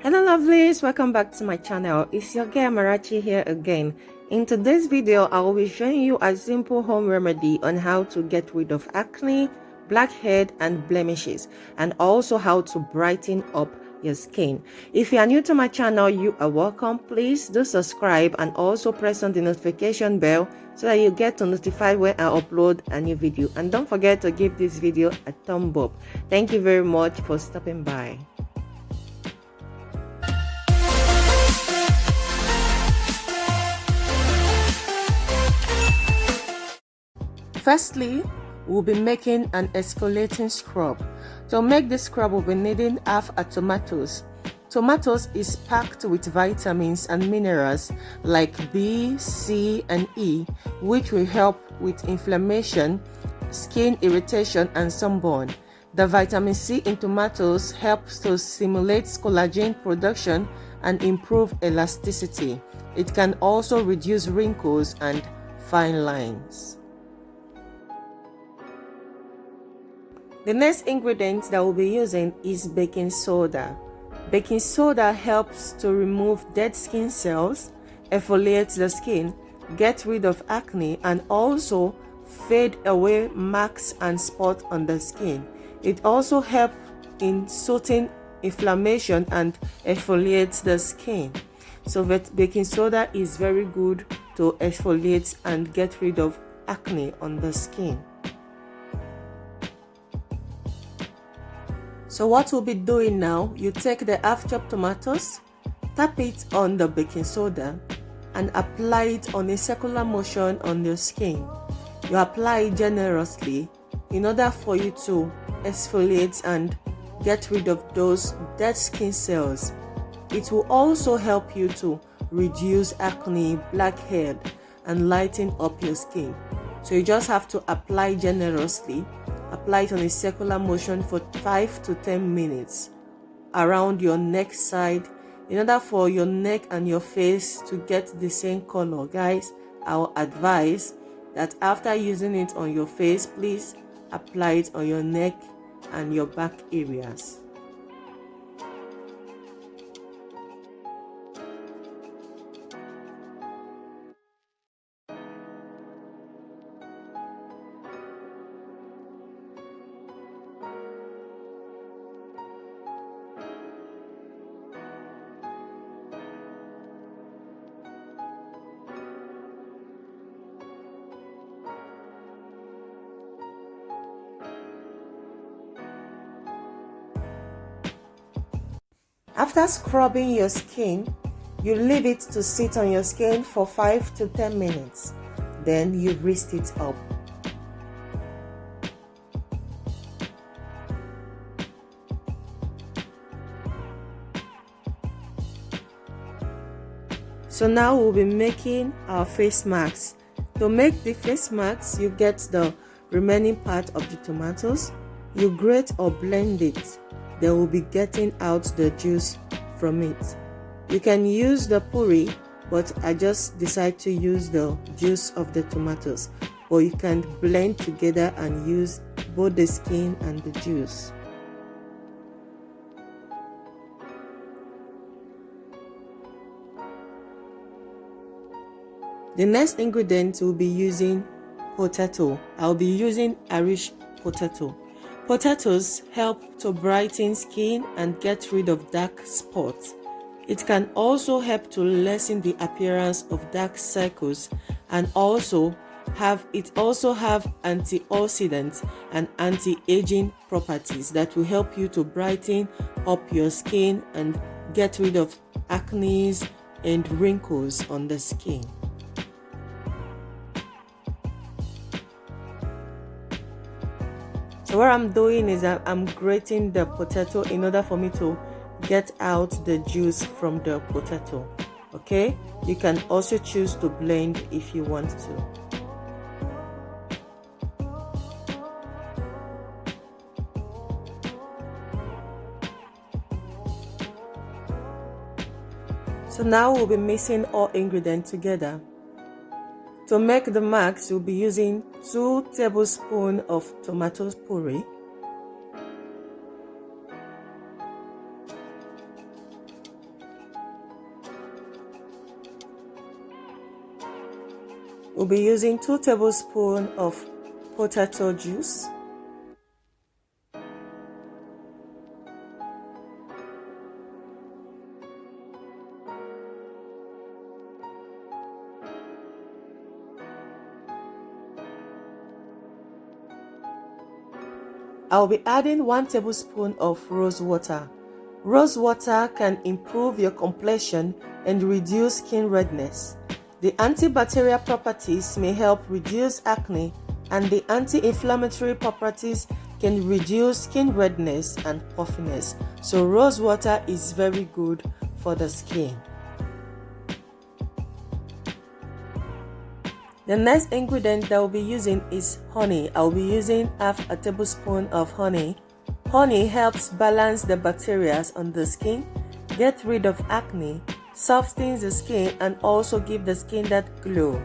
Hello lovelies, welcome back to my channel. It's your girl Marachi here again. In today's video, I will be showing you a simple home remedy on how to get rid of acne, blackhead and blemishes, and also how to brighten up your skin. If you are new to my channel, you are welcome. Please do subscribe and also press on the notification bell so that you get notified when I upload a new video. And don't forget to give this video a thumb up. Thank you very much for stopping by. Firstly, we'll be making an exfoliating scrub. To make this scrub, we'll be needing half a tomatoes. Tomatoes is packed with vitamins and minerals like B, C, and E, which will help with inflammation, skin irritation, and sunburn. The vitamin C in tomatoes helps to stimulate collagen production and improve elasticity. It can also reduce wrinkles and fine lines. The next ingredient that we'll be using is baking soda. Baking soda helps to remove dead skin cells, exfoliate the skin, get rid of acne, and also fade away marks and spots on the skin. It also helps in soothing inflammation and exfoliates the skin. So baking soda is very good to exfoliate and get rid of acne on the skin. So what we'll be doing now, you take the half chopped tomatoes, tap it on the baking soda and apply it on a circular motion on your skin. You apply it generously in order for you to exfoliate and get rid of those dead skin cells. It will also help you to reduce acne, blackhead, and lighten up your skin. So you just have to apply generously. Apply it on a circular motion for 5 to 10 minutes around your neck side in order for your neck and your face to get the same color. Guys, I'll advise that after using it on your face, please apply it on your neck and your back areas. After scrubbing your skin, you leave it to sit on your skin for 5 to 10 minutes. Then you rest it up. So now we'll be making our face masks. To make the face masks, you get the remaining part of the tomatoes, you grate or blend it. They will be getting out the juice from it. You can use the puree, but I just decide to use the juice of the tomatoes. Or you can blend together and use both the skin and the juice. The next ingredient will be using potato. I'll be using Irish potato. Potatoes help to brighten skin and get rid of dark spots. It can also help to lessen the appearance of dark circles and also have antioxidants and anti-aging properties that will help you to brighten up your skin and get rid of acne and wrinkles on the skin. So what I'm doing is I'm grating the potato in order for me to get out the juice from the potato. Okay, you can also choose to blend if you want to. So now we'll be mixing all ingredients together. To make the marks, we'll be using 2 tablespoons of tomato puree, We'll be using 2 tablespoons of potato juice. I'll be adding 1 tablespoon of rose water. Rose water can improve your complexion and reduce skin redness. The antibacterial properties may help reduce acne, and the anti-inflammatory properties can reduce skin redness and puffiness. So rose water is very good for the skin. The next ingredient that I'll be using is honey. I'll be using half a tablespoon of honey. Honey helps balance the bacteria on the skin, get rid of acne, softens the skin, and also give the skin that glow.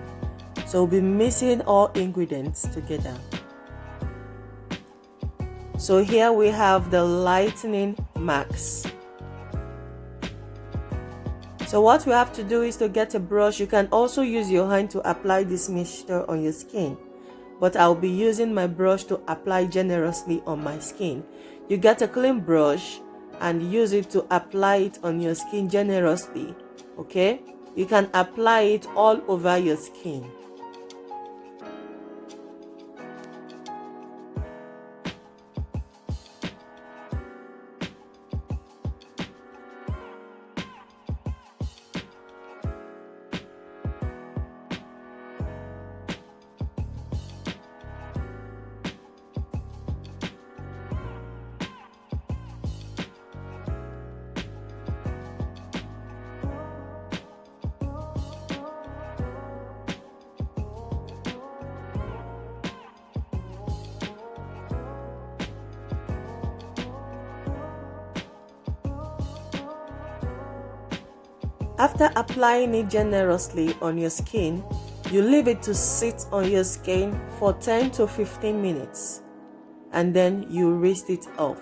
So we'll be mixing all ingredients together. So here we have the lightening mask. So what we have to do is to get a brush. You can also use your hand to apply this mixture on your skin, but I'll be using my brush to apply generously on my skin. You get a clean brush and use it to apply it on your skin generously, okay? You can apply it all over your skin. After applying it generously on your skin, you leave it to sit on your skin for 10 to 15 minutes and then you rinse it off.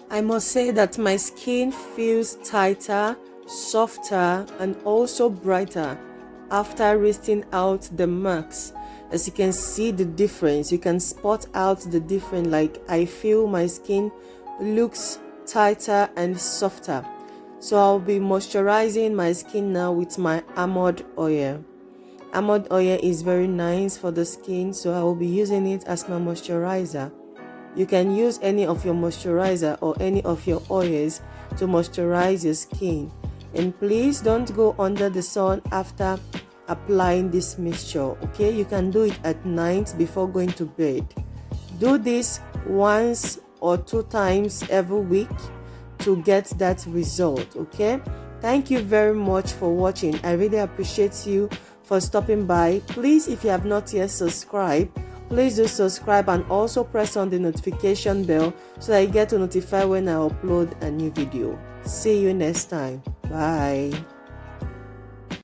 I must say that my skin feels tighter, softer, and also brighter after rinsing out the marks. As you can see the difference, you can spot out the difference. Like I feel my skin looks tighter and softer. So I'll be moisturizing my skin now with my almond oil. Almond oil is very nice for the skin, so I will be using it as my moisturizer. You can use any of your moisturizer or any of your oils to moisturize your skin. And please don't go under the sun after applying this mixture, okay? You can do it at night before going to bed. Do this once or 2 times every week to get that result, okay? Thank you very much for watching. I really appreciate you for stopping by. Please, if you have not yet subscribed, please do subscribe and also press on the notification bell so that you get to notify when I upload a new video. See you next time. Bye.